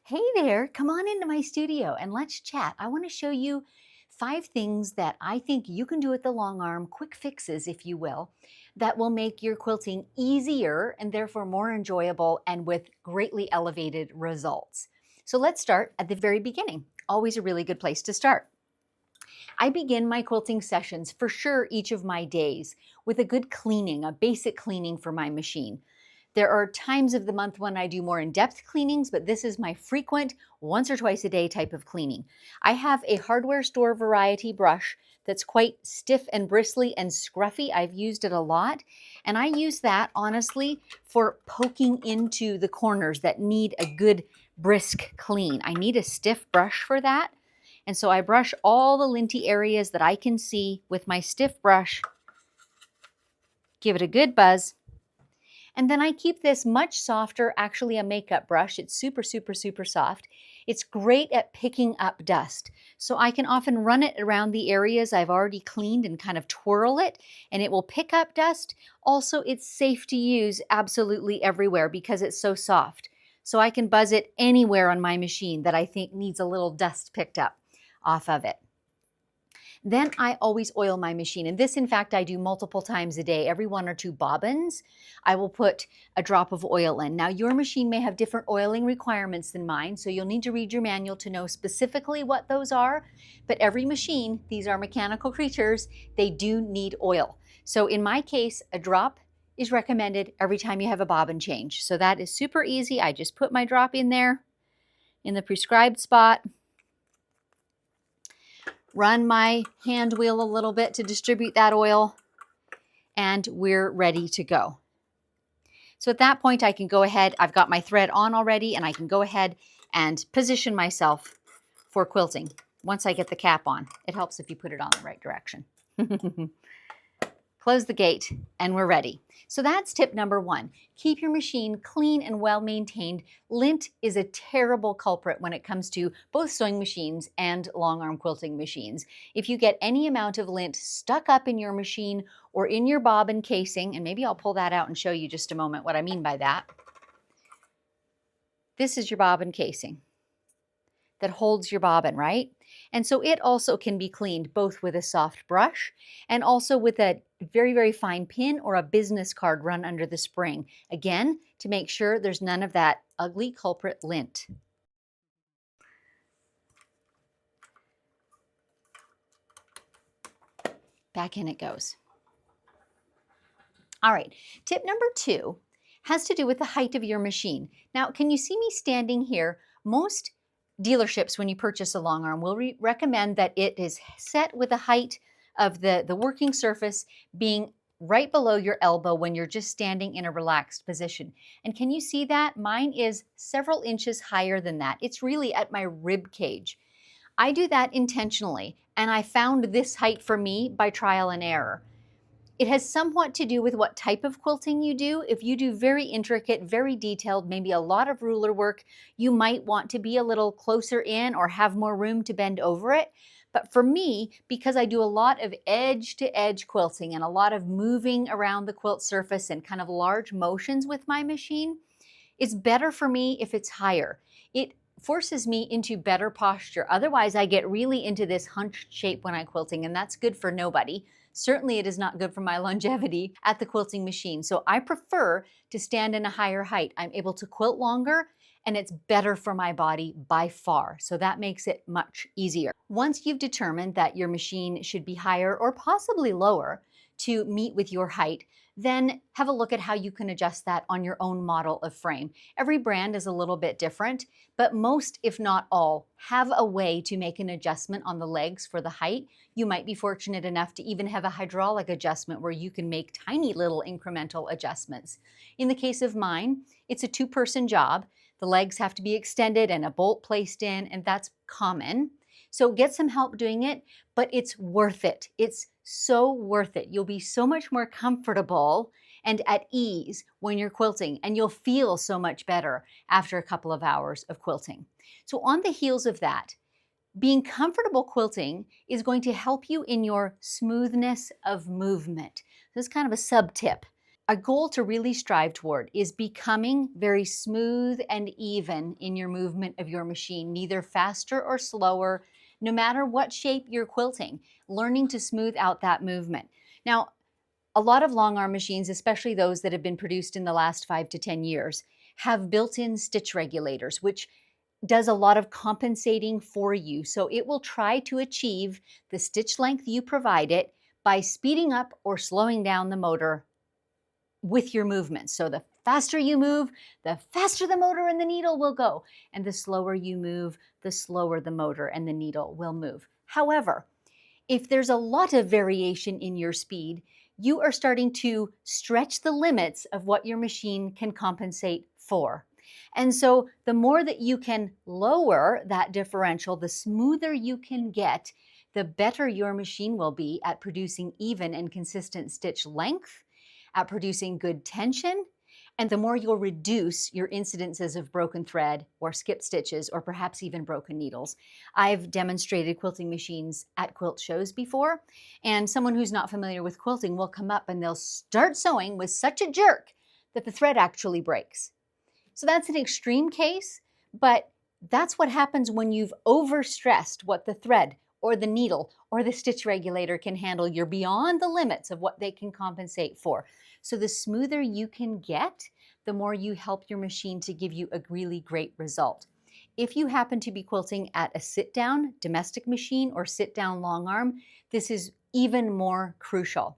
Hey there, come on into my studio and let's chat. I want to show you 5 things that I think you can do with the long arm, quick fixes, if you will, that will make your quilting easier and therefore more enjoyable and with greatly elevated results. So let's start at the very beginning. Always a really good place to start. I begin my quilting sessions for sure each of my days with a good cleaning, a basic cleaning for my machine. There are times of the month when I do more in-depth cleanings, but this is my frequent once or twice a day type of cleaning. I have a hardware store variety brush that's quite stiff and bristly and scruffy. I've used it a lot, and I use that honestly for poking into the corners that need a good brisk clean. I need a stiff brush for that. And so I brush all the linty areas that I can see with my stiff brush, give it a good buzz, and then I keep this much softer, actually a makeup brush. It's super, super, super soft. It's great at picking up dust. So I can often run it around the areas I've already cleaned and kind of twirl it, and it will pick up dust. Also, it's safe to use absolutely everywhere because it's so soft. So I can buzz it anywhere on my machine that I think needs a little dust picked up off of it. Then I always oil my machine. And this, in fact, I do multiple times a day. Every 1 or 2 bobbins, I will put a drop of oil in. Now, your machine may have different oiling requirements than mine, so you'll need to read your manual to know specifically what those are. But every machine, these are mechanical creatures, they do need oil. So in my case, a drop is recommended every time you have a bobbin change. So that is super easy. I just put my drop in there in the prescribed spot, run my hand wheel a little bit to distribute that oil, and we're ready to go. So at that point, I can go ahead, I've got my thread on already, and I can go ahead and position myself for quilting. Once I get the cap on, it helps if you put it on the right direction. Close the gate, and we're ready. So that's tip number 1. Keep your machine clean and well maintained. Lint is a terrible culprit when it comes to both sewing machines and long arm quilting machines. If you get any amount of lint stuck up in your machine or in your bobbin casing, and maybe I'll pull that out and show you just a moment what I mean by that. This is your bobbin casing that holds your bobbin, right? And so it also can be cleaned both with a soft brush and also with a very, very fine pin or a business card run under the spring. Again, to make sure there's none of that ugly culprit lint. Back in it goes. All right, tip number 2 has to do with the height of your machine. Now, can you see me standing here? Most dealerships, when you purchase a long arm, will recommend that it is set with a height of the working surface being right below your elbow when you're just standing in a relaxed position. And can you see that? Mine is several inches higher than that. It's really at my rib cage. I do that intentionally, and I found this height for me by trial and error. It has somewhat to do with what type of quilting you do. If you do very intricate, very detailed, maybe a lot of ruler work, you might want to be a little closer in or have more room to bend over it. But for me, because I do a lot of edge-to-edge quilting and a lot of moving around the quilt surface and kind of large motions with my machine, it's better for me if it's higher. It forces me into better posture. Otherwise, I get really into this hunched shape when I'm quilting, and that's good for nobody. Certainly, it is not good for my longevity at the quilting machine. So I prefer to stand in a higher height. I'm able to quilt longer, and it's better for my body by far. So that makes it much easier. Once you've determined that your machine should be higher or possibly lower to meet with your height, then have a look at how you can adjust that on your own model of frame. Every brand is a little bit different, but most, if not all, have a way to make an adjustment on the legs for the height. You might be fortunate enough to even have a hydraulic adjustment where you can make tiny little incremental adjustments. In the case of mine, it's a 2-person job. The legs have to be extended and a bolt placed in, and that's common. So get some help doing it, but it's worth it. It's so worth it. You'll be so much more comfortable and at ease when you're quilting, and you'll feel so much better after a couple of hours of quilting. So on the heels of that, being comfortable quilting is going to help you in your smoothness of movement. This is kind of a sub tip. a goal to really strive toward is becoming very smooth and even in your movement of your machine, neither faster or slower, no matter what shape you're quilting, learning to smooth out that movement. Now, a lot of long arm machines, especially those that have been produced in the last 5 to 10 years, have built-in stitch regulators, which does a lot of compensating for you. So it will try to achieve the stitch length you provide it by speeding up or slowing down the motor with your movements. So the faster you move, the faster the motor and the needle will go. And the slower you move, the slower the motor and the needle will move. However, if there's a lot of variation in your speed, you are starting to stretch the limits of what your machine can compensate for. And so the more that you can lower that differential, the smoother you can get, the better your machine will be at producing even and consistent stitch length, at producing good tension, and the more you'll reduce your incidences of broken thread or skipped stitches or perhaps even broken needles. I've demonstrated quilting machines at quilt shows before, and someone who's not familiar with quilting will come up and they'll start sewing with such a jerk that the thread actually breaks. So that's an extreme case, but that's what happens when you've overstressed what the thread or the needle or the stitch regulator can handle. You're beyond the limits of what they can compensate for. So the smoother you can get, the more you help your machine to give you a really great result. If you happen to be quilting at a sit-down domestic machine or sit-down long arm, this is even more crucial.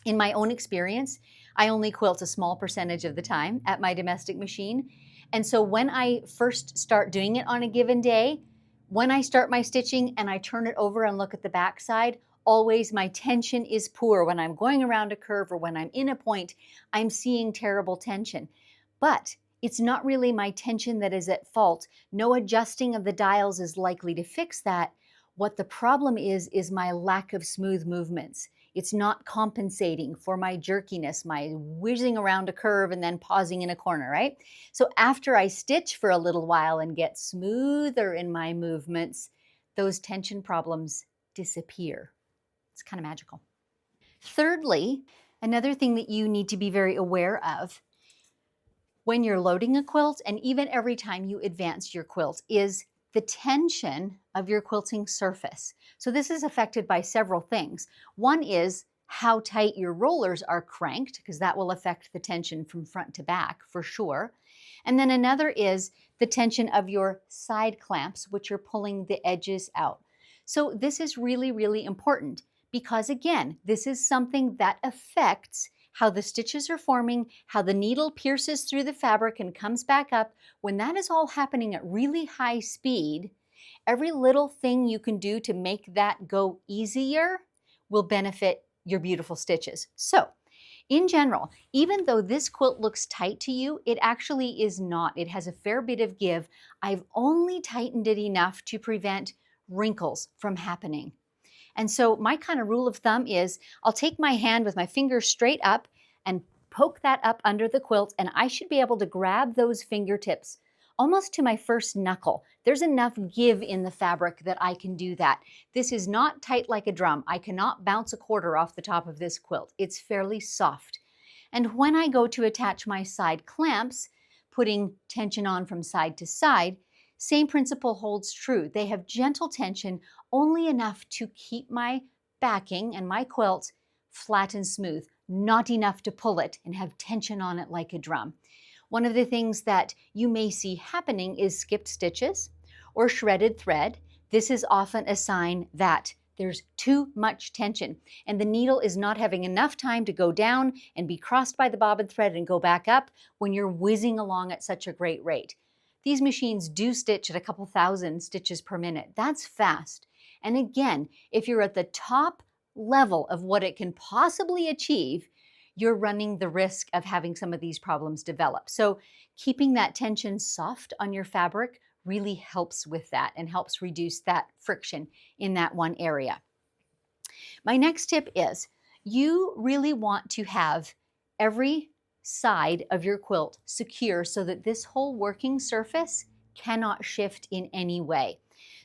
In my own experience, I only quilt a small percentage of the time at my domestic machine. And so when I first start doing it on a given day, when I start my stitching and I turn it over and look at the back side, always my tension is poor. When I'm going around a curve or when I'm in a point, I'm seeing terrible tension. But it's not really my tension that is at fault. No adjusting of the dials is likely to fix that. What the problem is my lack of smooth movements. It's not compensating for my jerkiness, my whizzing around a curve and then pausing in a corner, right? So after I stitch for a little while and get smoother in my movements, those tension problems disappear. It's kind of magical. Thirdly, another thing that you need to be very aware of when you're loading a quilt and even every time you advance your quilt is the tension of your quilting surface. So this is affected by several things. One is how tight your rollers are cranked, because that will affect the tension from front to back for sure. And then another is the tension of your side clamps, which are pulling the edges out. So this is really, really important because again, this is something that affects how the stitches are forming, how the needle pierces through the fabric and comes back up. When that is all happening at really high speed, every little thing you can do to make that go easier will benefit your beautiful stitches. So, in general, even though this quilt looks tight to you, it actually is not. It has a fair bit of give. I've only tightened it enough to prevent wrinkles from happening. And so my kind of rule of thumb is I'll take my hand with my fingers straight up and poke that up under the quilt, and I should be able to grab those fingertips almost to my first knuckle. There's enough give in the fabric that I can do that. This is not tight like a drum. I cannot bounce a quarter off the top of this quilt. It's fairly soft. And when I go to attach my side clamps, putting tension on from side to side, same principle holds true. They have gentle tension, only enough to keep my backing and my quilt flat and smooth, not enough to pull it and have tension on it like a drum. One of the things that you may see happening is skipped stitches or shredded thread. This is often a sign that there's too much tension and the needle is not having enough time to go down and be crossed by the bobbin thread and go back up when you're whizzing along at such a great rate. These machines do stitch at a couple thousand stitches per minute. That's fast. And again, if you're at the top level of what it can possibly achieve, you're running the risk of having some of these problems develop. So keeping that tension soft on your fabric really helps with that and helps reduce that friction in that one area. My next tip is you really want to have every side of your quilt secure so that this whole working surface cannot shift in any way.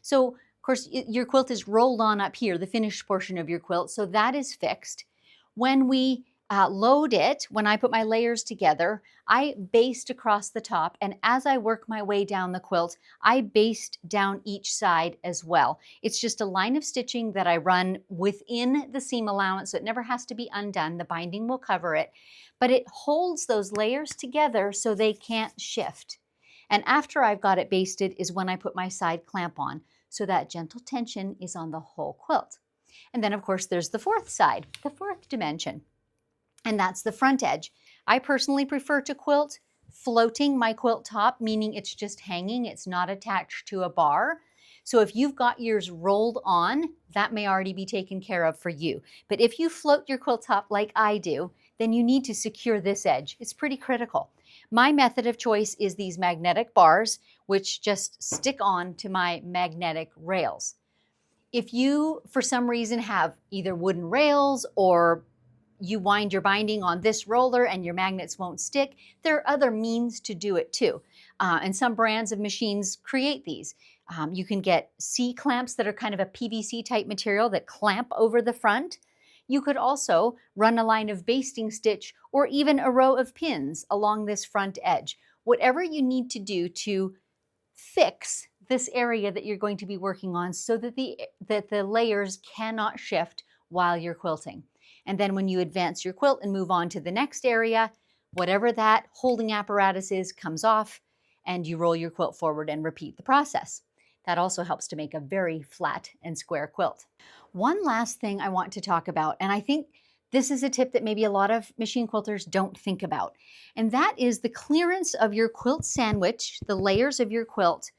So, of course, your quilt is rolled on up here, the finished portion of your quilt, so that is fixed. When we load it, when I put my layers together, I baste across the top, and as I work my way down the quilt, I baste down each side as well. It's just a line of stitching that I run within the seam allowance, so it never has to be undone. The binding will cover it, but it holds those layers together so they can't shift. And after I've got it basted is when I put my side clamp on, so that gentle tension is on the whole quilt. And then of course there's the fourth side, the fourth dimension, and that's the front edge. I personally prefer to quilt floating my quilt top, meaning it's just hanging, it's not attached to a bar. So if you've got yours rolled on, that may already be taken care of for you. But if you float your quilt top like I do, then you need to secure this edge. It's pretty critical. My method of choice is these magnetic bars, which just stick on to my magnetic rails. If you, for some reason, have either wooden rails or you wind your binding on this roller and your magnets won't stick, there are other means to do it too. And some brands of machines create these. You can get C-clamps that are kind of a PVC type material that clamp over the front. You could also run a line of basting stitch or even a row of pins along this front edge. Whatever you need to do to fix this area that you're going to be working on so that the layers cannot shift while you're quilting. And then when you advance your quilt and move on to the next area, whatever that holding apparatus is comes off and you roll your quilt forward and repeat the process. That also helps to make a very flat and square quilt. One last thing I want to talk about, and I think this is a tip that maybe a lot of machine quilters don't think about, and that is the clearance of your quilt sandwich, the layers of your quilt,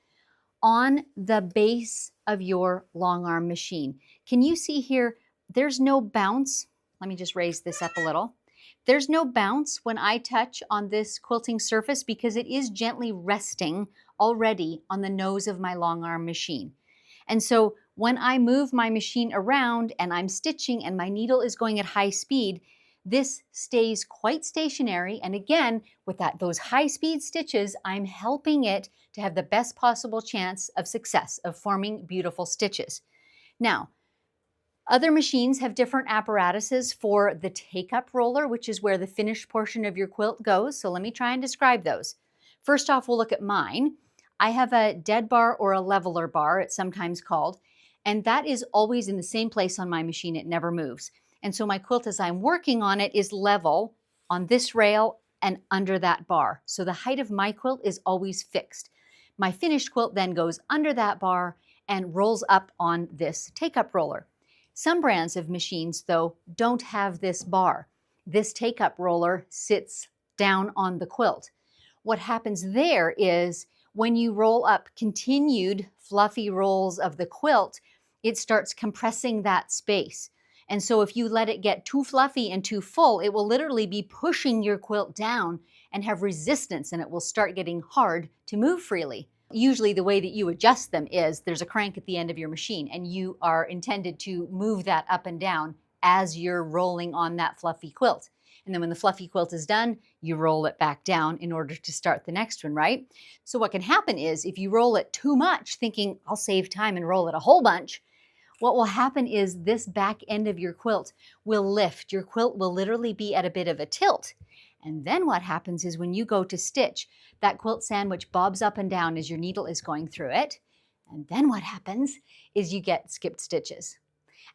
on the base of your long arm machine. Can you see here, there's no bounce. Let me just raise this up a little. There's no bounce when I touch on this quilting surface because it is gently resting already on the nose of my long arm machine. And so when I move my machine around and I'm stitching and my needle is going at high speed, this stays quite stationary. And again, with those high speed stitches, I'm helping it to have the best possible chance of success, of forming beautiful stitches. Now, other machines have different apparatuses for the take-up roller, which is where the finished portion of your quilt goes. So let me try and describe those. First off, we'll look at mine. I have a dead bar or a leveler bar, it's sometimes called, and that is always in the same place on my machine. It never moves. And so my quilt, as I'm working on it, is level on this rail and under that bar. So the height of my quilt is always fixed. My finished quilt then goes under that bar and rolls up on this take-up roller. Some brands of machines, though, don't have this bar. This take-up roller sits down on the quilt. What happens there is when you roll up continued fluffy rolls of the quilt, it starts compressing that space. And so if you let it get too fluffy and too full, it will literally be pushing your quilt down and have resistance, and it will start getting hard to move freely. Usually the way that you adjust them is there's a crank at the end of your machine and you are intended to move that up and down as you're rolling on that fluffy quilt. And then when the fluffy quilt is done, you roll it back down in order to start the next one, right? So what can happen is if you roll it too much, thinking I'll save time and roll it a whole bunch, what will happen is this back end of your quilt will lift. Your quilt will literally be at a bit of a tilt. And then what happens is when you go to stitch, that quilt sandwich bobs up and down as your needle is going through it. And then what happens is you get skipped stitches.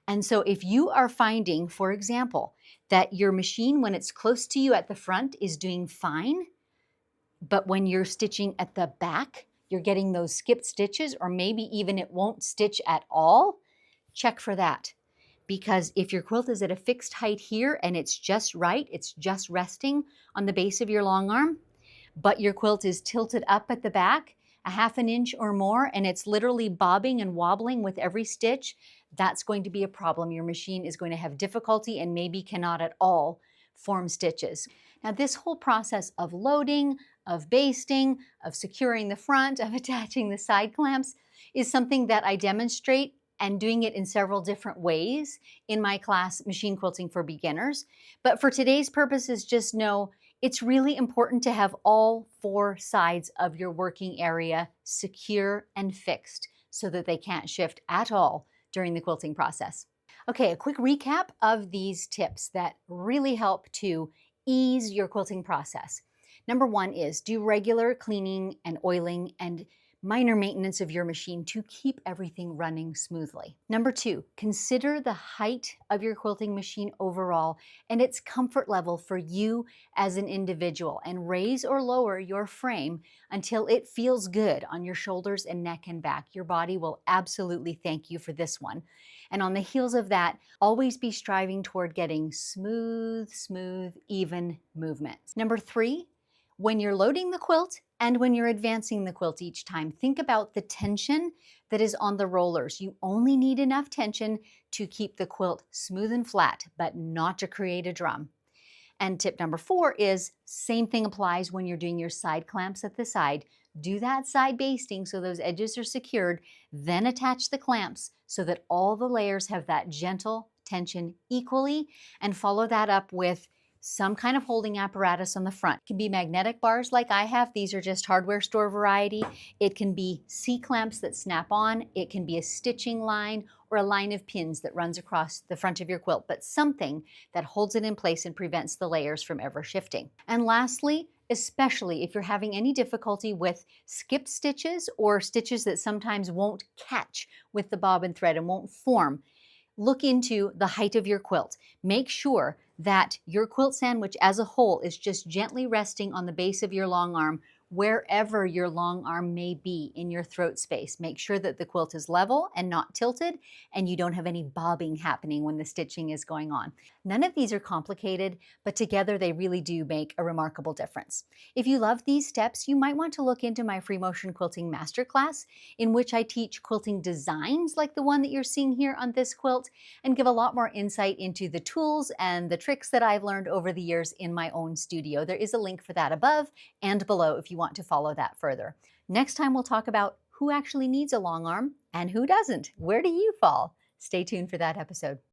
And so if you are finding, for example, that your machine, when it's close to you at the front, is doing fine, but when you're stitching at the back, you're getting those skipped stitches, or maybe even it won't stitch at all, check for that. Because if your quilt is at a fixed height here and it's just right, it's just resting on the base of your long arm, but your quilt is tilted up at the back a half an inch or more and it's literally bobbing and wobbling with every stitch, that's going to be a problem. Your machine is going to have difficulty and maybe cannot at all form stitches. Now this whole process of loading, of basting, of securing the front, of attaching the side clamps is something that I demonstrate and doing it in several different ways in my class, Machine Quilting for Beginners. But for today's purposes, just know it's really important to have all four sides of your working area secure and fixed so that they can't shift at all during the quilting process. Okay, a quick recap of these tips that really help to ease your quilting process. Number one is do regular cleaning and oiling and minor maintenance of your machine to keep everything running smoothly. Number two, consider the height of your quilting machine overall and its comfort level for you as an individual, and raise or lower your frame until it feels good on your shoulders and neck and back. Your body will absolutely thank you for this one. And on the heels of that, always be striving toward getting smooth, even movements. Number three, when you're loading the quilt and when you're advancing the quilt each time, think about the tension that is on the rollers. You only need enough tension to keep the quilt smooth and flat, but not to create a drum. And tip number four is same thing applies when you're doing your side clamps at the side. Do that side basting so those edges are secured, then attach the clamps so that all the layers have that gentle tension equally, and follow that up with some kind of holding apparatus on the front. It can be magnetic bars like I have. These are just hardware store variety. It can be C-clamps that snap on. It can be a stitching line or a line of pins that runs across the front of your quilt, but something that holds it in place and prevents the layers from ever shifting. And lastly, especially if you're having any difficulty with skip stitches or stitches that sometimes won't catch with the bobbin thread and won't form, look into the height of your quilt. Make sure that your quilt sandwich as a whole is just gently resting on the base of your long arm, wherever your long arm may be in your throat space. Make sure that the quilt is level and not tilted, and you don't have any bobbing happening when the stitching is going on. None of these are complicated, but together they really do make a remarkable difference. If you love these steps, you might want to look into my free motion quilting masterclass, in which I teach quilting designs like the one that you're seeing here on this quilt, and give a lot more insight into the tools and the tricks that I've learned over the years in my own studio. There is a link for that above and below if you want to follow that further. Next time we'll talk about who actually needs a long arm and who doesn't. Where do you fall? Stay tuned for that episode.